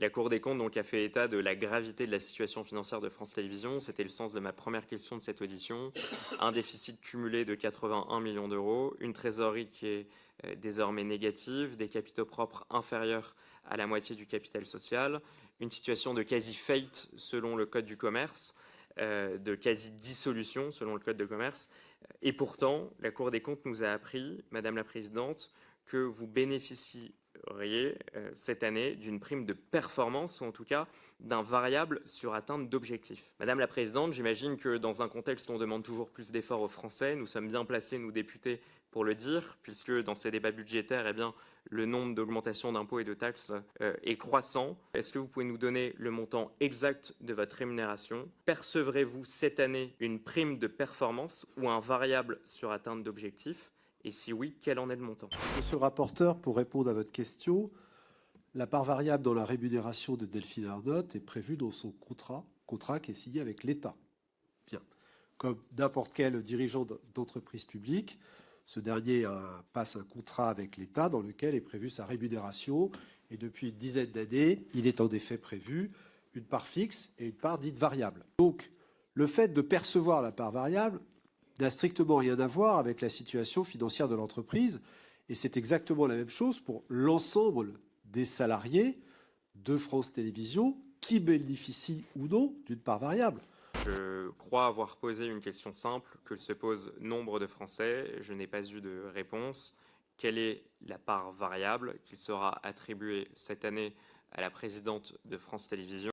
La Cour des comptes donc, a fait état de la gravité de la situation financière de France Télévisions. C'était le sens de ma première question de cette audition. Un déficit cumulé de 81 millions d'euros, une trésorerie qui est désormais négative, des capitaux propres inférieurs à la moitié du capital social, une situation de quasi-faillite selon le Code du commerce, de quasi-dissolution selon le Code de commerce. Et pourtant, la Cour des comptes nous a appris, Madame la Présidente, que vous bénéficieriez cette année d'une prime de performance, ou en tout cas d'un variable sur atteinte d'objectifs. Madame la Présidente, j'imagine que dans un contexte où on demande toujours plus d'efforts aux Français, nous sommes bien placés, nous députés, pour le dire, puisque dans ces débats budgétaires, eh bien, le nombre d'augmentations d'impôts et de taxes est croissant. Est-ce que vous pouvez nous donner le montant exact de votre rémunération? Percevrez-vous cette année une prime de performance ou un variable sur atteinte d'objectifs? Et si oui, quel en est le montant? Monsieur le rapporteur, pour répondre à votre question, la part variable dans la rémunération de Delphine Ernotte est prévue dans son contrat qui est signé avec l'État. Bien. Comme n'importe quel dirigeant d'entreprise publique, ce dernier passe un contrat avec l'État dans lequel est prévue sa rémunération. Et depuis une dizaine d'années, il est en effet prévu une part fixe et une part dite variable. Donc, le fait de percevoir la part variable n'a strictement rien à voir avec la situation financière de l'entreprise. Et c'est exactement la même chose pour l'ensemble des salariés de France Télévisions qui bénéficient ou non d'une part variable. Je crois avoir posé une question simple que se posent nombre de Français. Je n'ai pas eu de réponse. Quelle est la part variable qui sera attribuée cette année à la présidente de France Télévisions ?